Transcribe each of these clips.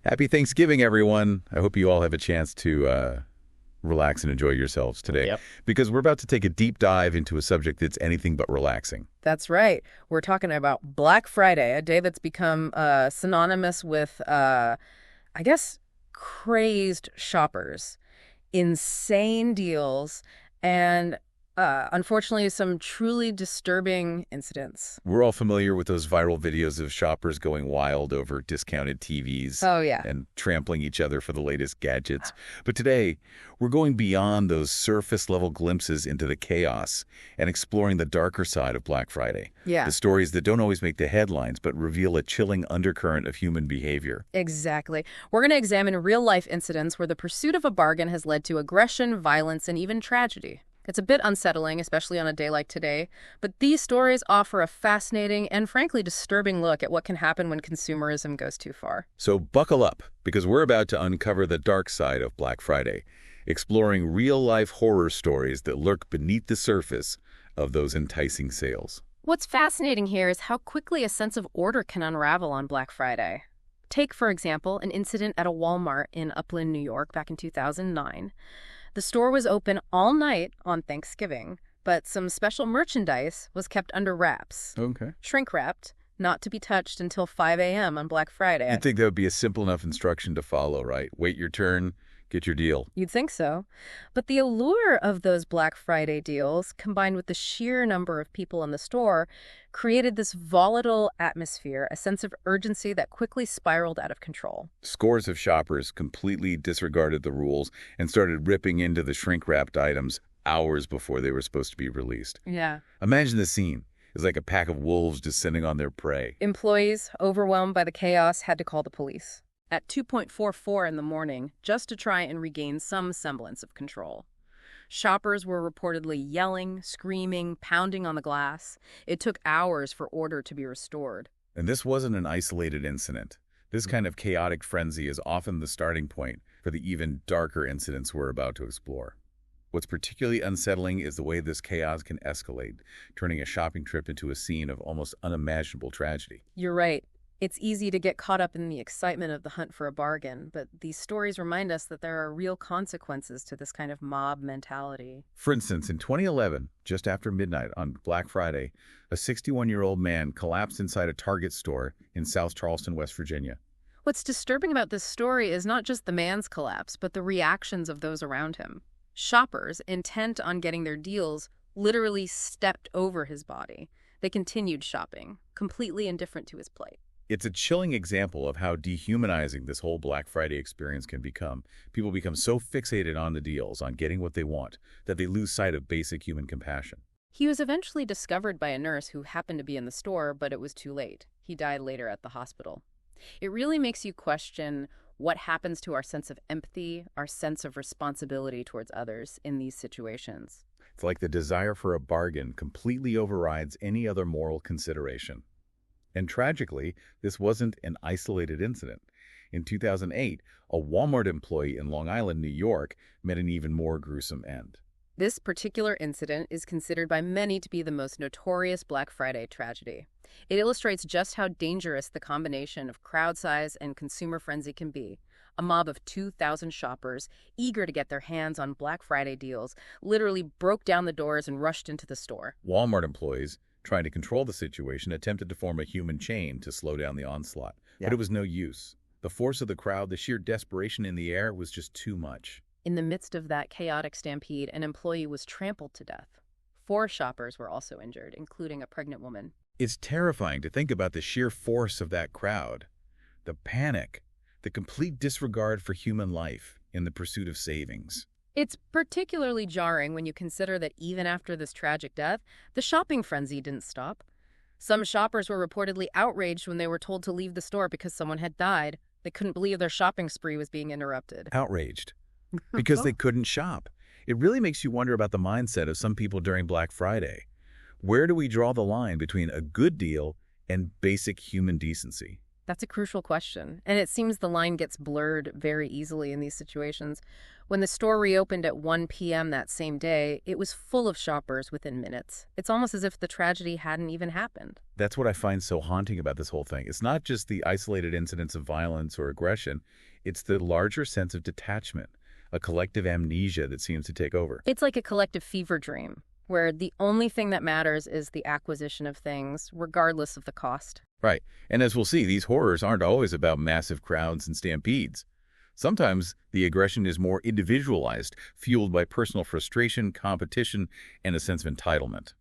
Happy Thanksgiving, everyone. I hope you all have a chance to relax and enjoy yourselves today. Yep. Because we're about to take a deep dive into a subject that's anything but relaxing. That's right. We're talking about Black Friday, a day that's become synonymous with, I guess, crazed shoppers, insane deals, and unfortunately, some truly disturbing incidents. We're all familiar with those viral videos of shoppers going wild over discounted TVs Oh, yeah. and trampling each other for the latest gadgets. But today, we're going beyond those surface-level glimpses into the chaos and exploring the darker side of Black Friday. Yeah. The stories that don't always make the headlines but reveal a chilling undercurrent of human behavior. Exactly. We're going to examine real-life incidents where the pursuit of a bargain has led to aggression, violence, and even tragedy. It's a bit unsettling, especially on a day like today, but these stories offer a fascinating and frankly disturbing look at what can happen when consumerism goes too far. So buckle up, because we're about to uncover the dark side of Black Friday, exploring real-life horror stories that lurk beneath the surface of those enticing sales. What's fascinating here is how quickly a sense of order can unravel on Black Friday. Take, for example, an incident at a Walmart in Upland, New York back in 2009. The store was open all night on Thanksgiving, but some special merchandise was kept under wraps. Okay. Shrink-wrapped, not to be touched until 5 a.m. on Black Friday. You'd think that would be a simple enough instruction to follow, right? Wait your turn, get your deal. You'd think so. But the allure of those Black Friday deals, combined with the sheer number of people in the store, created this volatile atmosphere, a sense of urgency that quickly spiraled out of control. Scores of shoppers completely disregarded the rules and started ripping into the shrink-wrapped items hours before they were supposed to be released. Yeah. Imagine the scene. It's like a pack of wolves descending on their prey. Employees, overwhelmed by the chaos, had to call the police at 2:44 in the morning just to try and regain some semblance of control. Shoppers were reportedly yelling, screaming, pounding on the glass. It took hours for order to be restored. And this wasn't an isolated incident. This kind of chaotic frenzy is often the starting point for the even darker incidents we're about to explore. What's particularly unsettling is the way this chaos can escalate, turning a shopping trip into a scene of almost unimaginable tragedy. You're right. It's easy to get caught up in the excitement of the hunt for a bargain, but these stories remind us that there are real consequences to this kind of mob mentality. For instance, in 2011, just after midnight on Black Friday, a 61-year-old man collapsed inside a Target store in South Charleston, West Virginia. What's disturbing about this story is not just the man's collapse, but the reactions of those around him. Shoppers, intent on getting their deals, literally stepped over his body. They continued shopping, completely indifferent to his plight. It's a chilling example of how dehumanizing this whole Black Friday experience can become. People become so fixated on the deals, on getting what they want, that they lose sight of basic human compassion. He was eventually discovered by a nurse who happened to be in the store, but it was too late. He died later at the hospital. It really makes you question what happens to our sense of empathy, our sense of responsibility towards others in these situations. It's like the desire for a bargain completely overrides any other moral consideration. And tragically, this wasn't an isolated incident. In 2008, a Walmart employee in Long Island, New York, met an even more gruesome end. This particular incident is considered by many to be the most notorious Black Friday tragedy. It illustrates just how dangerous the combination of crowd size and consumer frenzy can be. A mob of 2,000 shoppers, eager to get their hands on Black Friday deals, literally broke down the doors and rushed into the store. Walmart employees, trying to control the situation, attempted to form a human chain to slow down the onslaught. But it was no use. The force of the crowd, the sheer desperation in the air was just too much. In the midst of that chaotic stampede, an employee was trampled to death. 4 shoppers were also injured, including a pregnant woman. It's terrifying to think about the sheer force of that crowd. The panic, the complete disregard for human life in the pursuit of savings. It's particularly jarring when you consider that even after this tragic death, the shopping frenzy didn't stop. Some shoppers were reportedly outraged when they were told to leave the store because someone had died. They couldn't believe their shopping spree was being interrupted. Outraged. Because they couldn't shop. It really makes you wonder about the mindset of some people during Black Friday. Where do we draw the line between a good deal and basic human decency? That's a crucial question, and it seems the line gets blurred very easily in these situations. When the store reopened at 1 p.m. that same day, it was full of shoppers within minutes. It's almost as if the tragedy hadn't even happened. That's what I find so haunting about this whole thing. It's not just the isolated incidents of violence or aggression, it's the larger sense of detachment, a collective amnesia that seems to take over. It's like a collective fever dream, where the only thing that matters is the acquisition of things, regardless of the cost. Right. And as we'll see, these horrors aren't always about massive crowds and stampedes. Sometimes the aggression is more individualized, fueled by personal frustration, competition, and a sense of entitlement.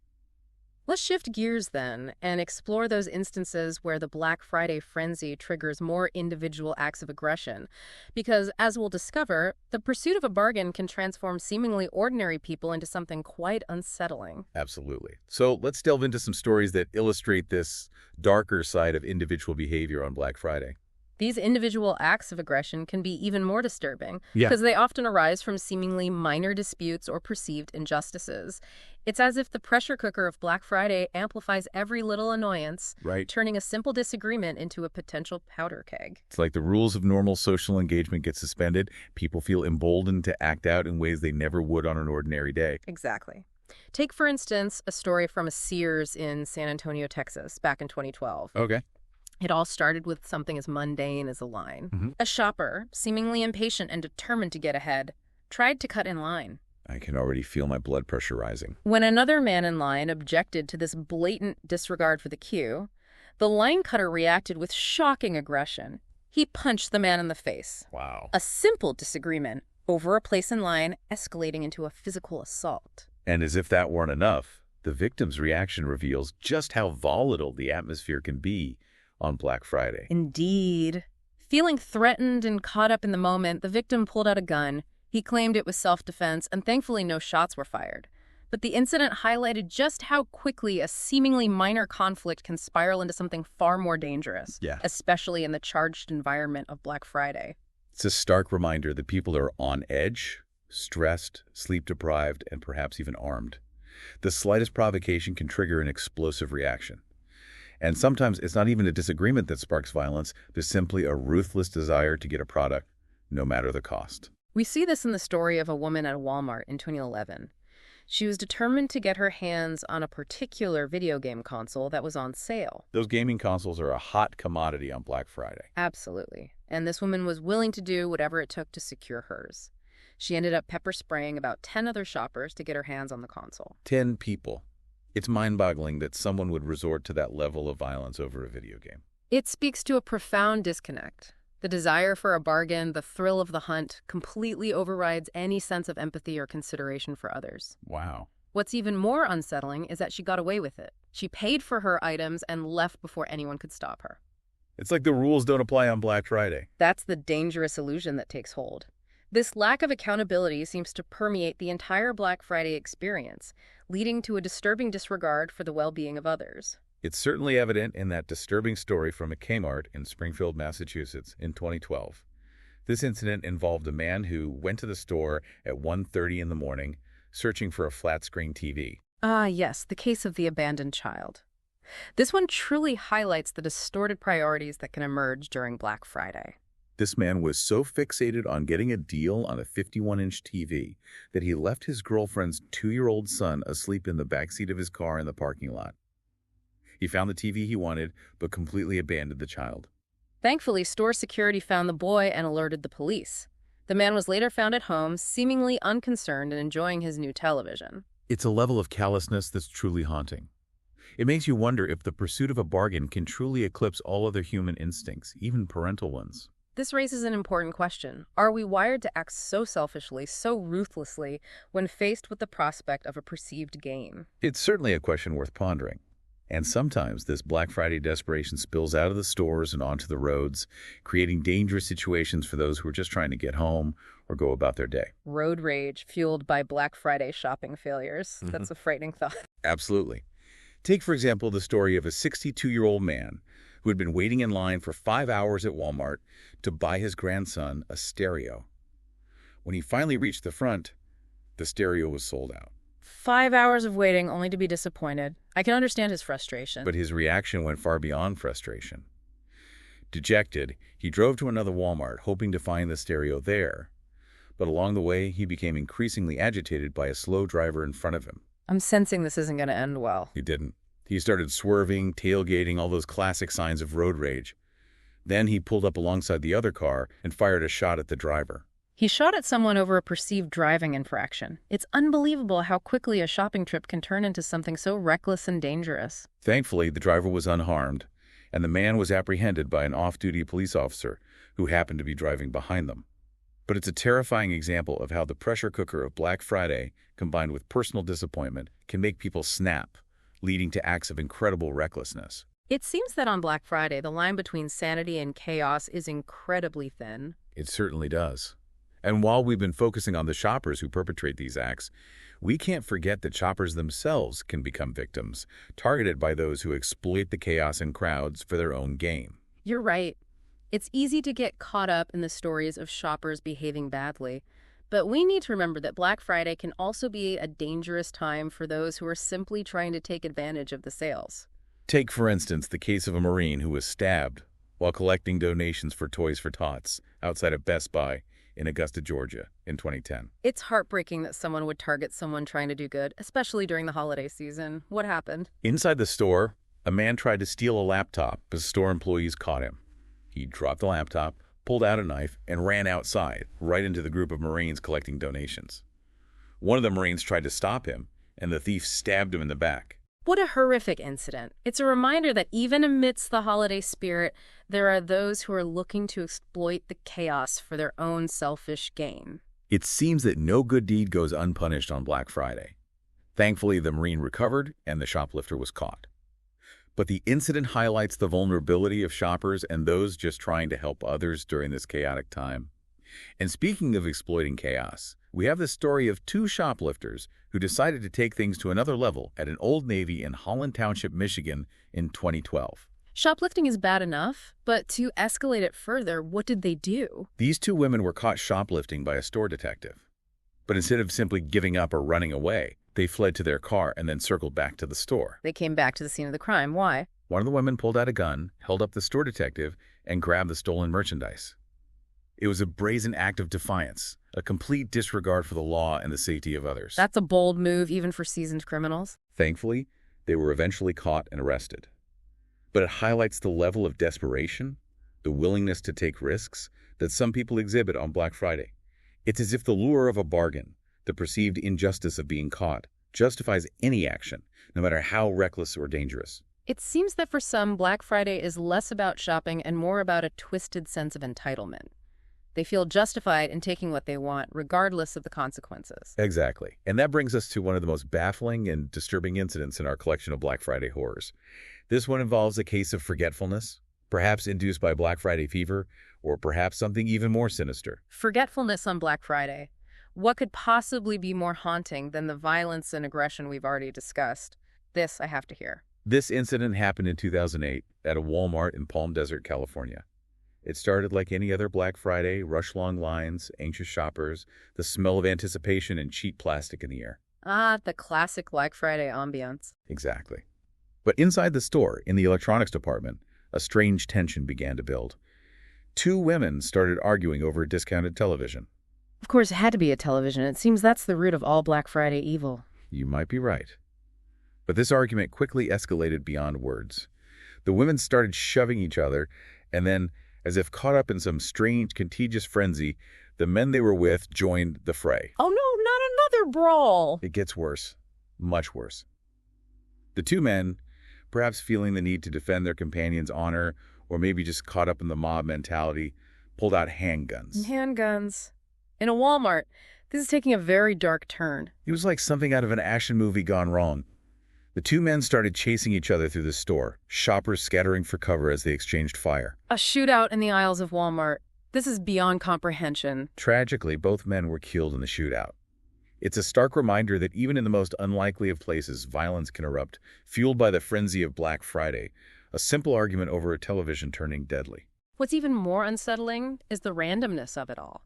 Let's shift gears then and explore those instances where the Black Friday frenzy triggers more individual acts of aggression. Because, as we'll discover, the pursuit of a bargain can transform seemingly ordinary people into something quite unsettling. Absolutely. So let's delve into some stories that illustrate this darker side of individual behavior on Black Friday. These individual acts of aggression can be even more disturbing Yeah. because they often arise from seemingly minor disputes or perceived injustices. It's as if the pressure cooker of Black Friday amplifies every little annoyance, Right. turning a simple disagreement into a potential powder keg. It's like the rules of normal social engagement get suspended. People feel emboldened to act out in ways they never would on an ordinary day. Exactly. Take, for instance, a story from a Sears in San Antonio, Texas, back in 2012. Okay. It all started with something as mundane as a line. Mm-hmm. A shopper, seemingly impatient and determined to get ahead, tried to cut in line. I can already feel my blood pressure rising. When another man in line objected to this blatant disregard for the queue, the line cutter reacted with shocking aggression. He punched the man in the face. Wow. A simple disagreement over a place in line escalating into a physical assault. And as if that weren't enough, the victim's reaction reveals just how volatile the atmosphere can be on Black Friday. Indeed. Feeling threatened and caught up in the moment, the victim pulled out a gun. He claimed it was self-defense, and thankfully no shots were fired. But the incident highlighted just how quickly a seemingly minor conflict can spiral into something far more dangerous, Yeah. especially in the charged environment of Black Friday. It's a stark reminder that people are on edge, stressed, sleep-deprived, and perhaps even armed. The slightest provocation can trigger an explosive reaction. And sometimes it's not even a disagreement that sparks violence. There's simply a ruthless desire to get a product, no matter the cost. We see this in the story of a woman at Walmart in 2011. She was determined to get her hands on a particular video game console that was on sale. Those gaming consoles are a hot commodity on Black Friday. Absolutely. And this woman was willing to do whatever it took to secure hers. She ended up pepper spraying about 10 other shoppers to get her hands on the console. 10 people. It's mind-boggling that someone would resort to that level of violence over a video game. It speaks to a profound disconnect. The desire for a bargain, the thrill of the hunt, completely overrides any sense of empathy or consideration for others. Wow. What's even more unsettling is that she got away with it. She paid for her items and left before anyone could stop her. It's like the rules don't apply on Black Friday. That's the dangerous illusion that takes hold. This lack of accountability seems to permeate the entire Black Friday experience, leading to a disturbing disregard for the well-being of others. It's certainly evident in that disturbing story from a Kmart in Springfield, Massachusetts in 2012. This incident involved a man who went to the store at 1:30 in the morning searching for a flat-screen TV. Ah, yes, the case of the abandoned child. This one truly highlights the distorted priorities that can emerge during Black Friday. This man was so fixated on getting a deal on a 51-inch TV that he left his girlfriend's 2-year-old son asleep in the backseat of his car in the parking lot. He found the TV he wanted, but completely abandoned the child. Thankfully, store security found the boy and alerted the police. The man was later found at home, seemingly unconcerned and enjoying his new television. It's a level of callousness that's truly haunting. It makes you wonder if the pursuit of a bargain can truly eclipse all other human instincts, even parental ones. This raises an important question. Are we wired to act so selfishly, so ruthlessly, when faced with the prospect of a perceived gain? It's certainly a question worth pondering. And sometimes this Black Friday desperation spills out of the stores and onto the roads, creating dangerous situations for those who are just trying to get home or go about their day. Road rage fueled by Black Friday shopping failures. That's a frightening thought. Absolutely. Take, for example, the story of a 62-year-old man who had been waiting in line for 5 hours at Walmart to buy his grandson a stereo. When he finally reached the front, the stereo was sold out. 5 hours of waiting only to be disappointed. I can understand his frustration. But his reaction went far beyond frustration. Dejected, he drove to another Walmart, hoping to find the stereo there. But along the way, he became increasingly agitated by a slow driver in front of him. I'm sensing this isn't going to end well. He didn't. He started swerving, tailgating, all those classic signs of road rage. Then he pulled up alongside the other car and fired a shot at the driver. He shot at someone over a perceived driving infraction. It's unbelievable how quickly a shopping trip can turn into something so reckless and dangerous. Thankfully, the driver was unharmed, and the man was apprehended by an off-duty police officer who happened to be driving behind them. But it's a terrifying example of how the pressure cooker of Black Friday, combined with personal disappointment, can make people snap, leading to acts of incredible recklessness. It seems that on Black Friday, the line between sanity and chaos is incredibly thin. It certainly does. And while we've been focusing on the shoppers who perpetrate these acts, we can't forget that shoppers themselves can become victims, targeted by those who exploit the chaos in crowds for their own gain. You're right. It's easy to get caught up in the stories of shoppers behaving badly, but we need to remember that Black Friday can also be a dangerous time for those who are simply trying to take advantage of the sales. Take, for instance, the case of a Marine who was stabbed while collecting donations for Toys for Tots outside of Best Buy in Augusta, Georgia, in 2010. It's heartbreaking that someone would target someone trying to do good, especially during the holiday season. What happened? Inside the store, a man tried to steal a laptop, but store employees caught him. He dropped the laptop, pulled out a knife, and ran outside, right into the group of Marines collecting donations. One of the Marines tried to stop him, and the thief stabbed him in the back. What a horrific incident. It's a reminder that even amidst the holiday spirit, there are those who are looking to exploit the chaos for their own selfish gain. It seems that no good deed goes unpunished on Black Friday. Thankfully, the Marine recovered and the shoplifter was caught. But the incident highlights the vulnerability of shoppers and those just trying to help others during this chaotic time. And speaking of exploiting chaos, we have the story of two shoplifters who decided to take things to another level at an Old Navy in Holland Township, Michigan in 2012. Shoplifting is bad enough, but to escalate it further, what did they do? These two women were caught shoplifting by a store detective. But instead of simply giving up or running away, they fled to their car and then circled back to the store. They came back to the scene of the crime. Why? One of the women pulled out a gun, held up the store detective, and grabbed the stolen merchandise. It was a brazen act of defiance, a complete disregard for the law and the safety of others. That's a bold move, even for seasoned criminals. Thankfully, they were eventually caught and arrested. But it highlights the level of desperation, the willingness to take risks that some people exhibit on Black Friday. It's as if the lure of a bargain, the perceived injustice of being caught, justifies any action, no matter how reckless or dangerous. It seems that for some, Black Friday is less about shopping and more about a twisted sense of entitlement. They feel justified in taking what they want, regardless of the consequences. Exactly. And that brings us to one of the most baffling and disturbing incidents in our collection of Black Friday horrors. This one involves a case of forgetfulness, perhaps induced by Black Friday fever, or perhaps something even more sinister. Forgetfulness on Black Friday. What could possibly be more haunting than the violence and aggression we've already discussed? This I have to hear. This incident happened in 2008 at a Walmart in Palm Desert, California. It started like any other Black Friday, rush-long lines, anxious shoppers, the smell of anticipation, and cheap plastic in the air. Ah, the classic Black Friday ambiance. Exactly. But inside the store, in the electronics department, a strange tension began to build. Two women started arguing over a discounted television. Of course, it had to be a television. It seems that's the root of all Black Friday evil. You might be right. But this argument quickly escalated beyond words. The women started shoving each other, and then, as if caught up in some strange, contagious frenzy, the men they were with joined the fray. Oh no, not another brawl! It gets worse. Much worse. The two men, perhaps feeling the need to defend their companion's honor, or maybe just caught up in the mob mentality, pulled out handguns. Handguns. In a Walmart. This is taking a very dark turn. It was like something out of an action movie gone wrong. The two men started chasing each other through the store, shoppers scattering for cover as they exchanged fire. A shootout in the aisles of Walmart. This is beyond comprehension. Tragically, both men were killed in the shootout. It's a stark reminder that even in the most unlikely of places, violence can erupt, fueled by the frenzy of Black Friday, a simple argument over a television turning deadly. What's even more unsettling is the randomness of it all.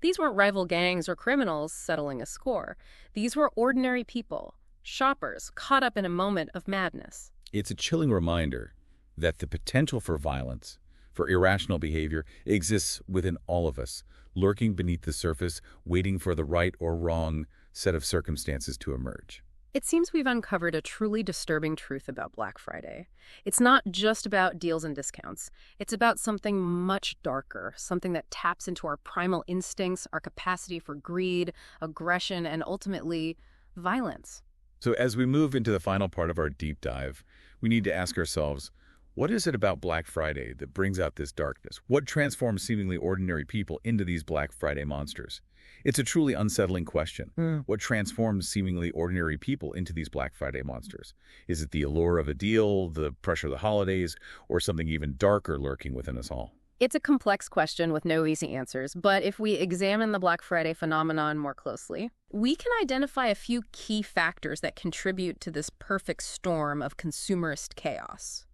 These weren't rival gangs or criminals settling a score. These were ordinary people, shoppers, caught up in a moment of madness. It's a chilling reminder that the potential for violence, for irrational behavior exists within all of us, lurking beneath the surface, waiting for the right or wrong set of circumstances to emerge. It seems we've uncovered a truly disturbing truth about Black Friday. It's not just about deals and discounts. It's about something much darker, something that taps into our primal instincts, our capacity for greed, aggression, and ultimately, violence. So as we move into the final part of our deep dive, we need to ask ourselves, what is it about Black Friday that brings out this darkness? What transforms seemingly ordinary people into these Black Friday monsters? It's a truly unsettling question. What transforms seemingly ordinary people into these Black Friday monsters? Is it the allure of a deal, the pressure of the holidays, or something even darker lurking within us all? It's a complex question with no easy answers, but if we examine the Black Friday phenomenon more closely, we can identify a few key factors that contribute to this perfect storm of consumerist chaos.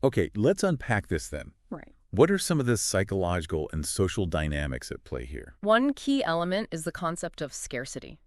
Okay, let's unpack this then. Right. What are some of the psychological and social dynamics at play here? One key element is the concept of scarcity.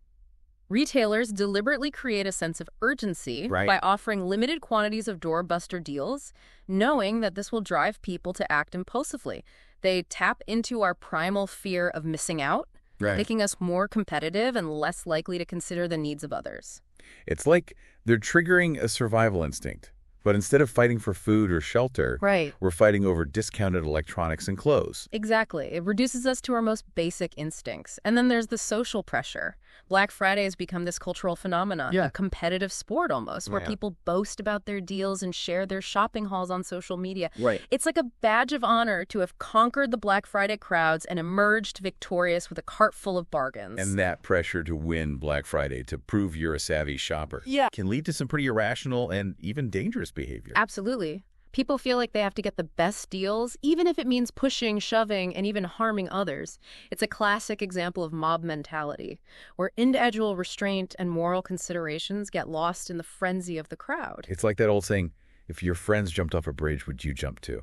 Retailers deliberately create a sense of urgency by offering limited quantities of doorbuster deals, knowing that this will drive people to act impulsively. They tap into our primal fear of missing out, making us more competitive and less likely to consider the needs of others. It's like they're triggering a survival instinct. But instead of fighting for food or shelter, we're fighting over discounted electronics and clothes. Exactly. It reduces us to our most basic instincts. And then there's the social pressure. Black Friday has become this cultural phenomenon, a competitive sport almost, where people boast about their deals and share their shopping hauls on social media. It's like a badge of honor to have conquered the Black Friday crowds and emerged victorious with a cart full of bargains. And that pressure to win Black Friday, to prove you're a savvy shopper, can lead to some pretty irrational and even dangerous behavior. Absolutely. People feel like they have to get the best deals, even if it means pushing, shoving, and even harming others. It's a classic example of mob mentality, where individual restraint and moral considerations get lost in the frenzy of the crowd. It's like that old saying, if your friends jumped off a bridge, would you jump too?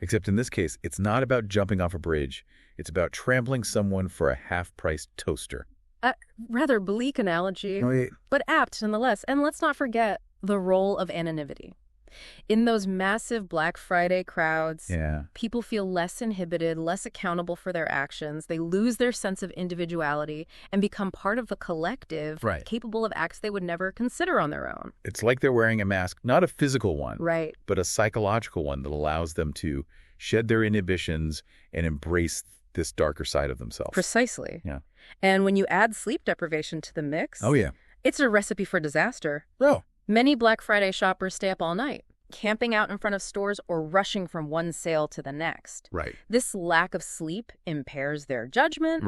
Except in this case, it's not about jumping off a bridge. It's about trampling someone for a half-priced toaster. Rather bleak analogy, but apt nonetheless. And let's not forget the role of anonymity. In those massive Black Friday crowds, people feel less inhibited, less accountable for their actions. They lose their sense of individuality and become part of the collective, capable of acts they would never consider on their own. It's like they're wearing a mask, not a physical one, but a psychological one that allows them to shed their inhibitions and embrace this darker side of themselves. Precisely. And when you add sleep deprivation to the mix, it's a recipe for disaster. Many Black Friday shoppers stay up all night, camping out in front of stores or rushing from one sale to the next. This lack of sleep impairs their judgment,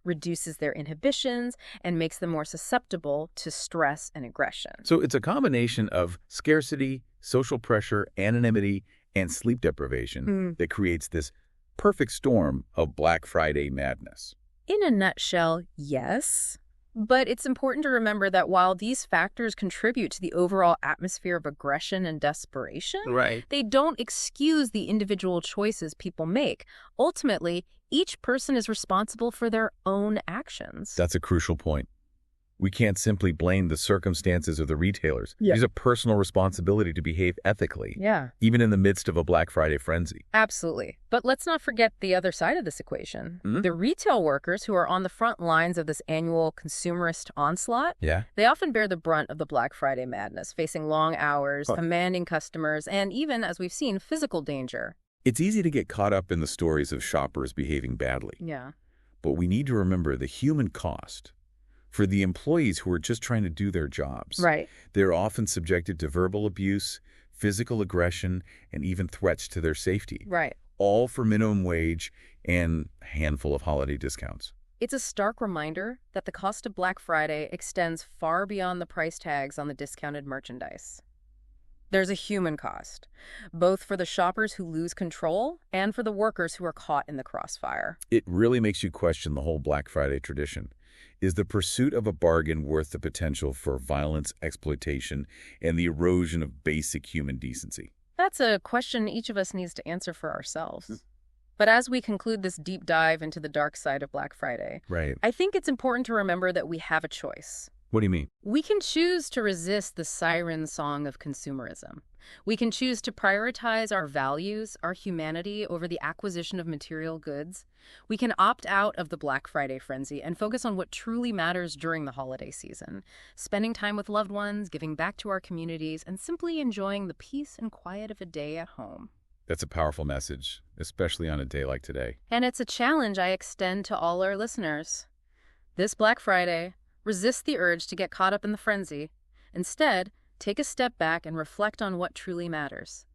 reduces their inhibitions, and makes them more susceptible to stress and aggression. So it's a combination of scarcity, social pressure, anonymity, and sleep deprivation that creates this perfect storm of Black Friday madness. In a nutshell, yes. But it's important to remember that while these factors contribute to the overall atmosphere of aggression and desperation, they don't excuse the individual choices people make. Ultimately, each person is responsible for their own actions. That's a crucial point. We can't simply blame the circumstances of the retailers. There's a personal responsibility to behave ethically, even in the midst of a Black Friday frenzy. Absolutely. But let's not forget the other side of this equation. The retail workers who are on the front lines of this annual consumerist onslaught, they often bear the brunt of the Black Friday madness, facing long hours, commanding customers, and even, as we've seen, physical danger. It's easy to get caught up in the stories of shoppers behaving badly. But we need to remember the human cost. For the employees who are just trying to do their jobs, they're often subjected to verbal abuse, physical aggression, and even threats to their safety. All for minimum wage and a handful of holiday discounts. It's a stark reminder that the cost of Black Friday extends far beyond the price tags on the discounted merchandise. There's a human cost, both for the shoppers who lose control and for the workers who are caught in the crossfire. It really makes you question the whole Black Friday tradition. Is the pursuit of a bargain worth the potential for violence, exploitation, and the erosion of basic human decency? That's a question each of us needs to answer for ourselves. But as we conclude this deep dive into the dark side of Black Friday, I think it's important to remember that we have a choice. What do you mean? We can choose to resist the siren song of consumerism. We can choose to prioritize our values, our humanity, over the acquisition of material goods. We can opt out of the Black Friday frenzy and focus on what truly matters during the holiday season, spending time with loved ones, giving back to our communities, and simply enjoying the peace and quiet of a day at home. That's a powerful message, especially on a day like today. And it's a challenge I extend to all our listeners. This Black Friday, resist the urge to get caught up in the frenzy. Instead, take a step back and reflect on what truly matters.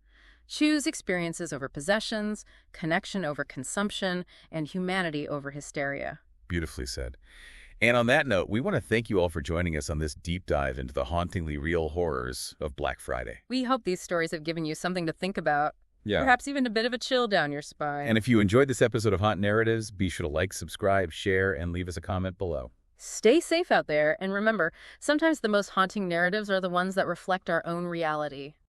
Choose experiences over possessions, connection over consumption, and humanity over hysteria. Beautifully said. And on that note, we want to thank you all for joining us on this deep dive into the hauntingly real horrors of Black Friday. We hope these stories have given you something to think about. Yeah. Perhaps even a bit of a chill down your spine. And if you enjoyed this episode of Haunt Narratives, be sure to like, subscribe, share, and leave us a comment below. Stay safe out there, and remember, sometimes the most haunting narratives are the ones that reflect our own reality.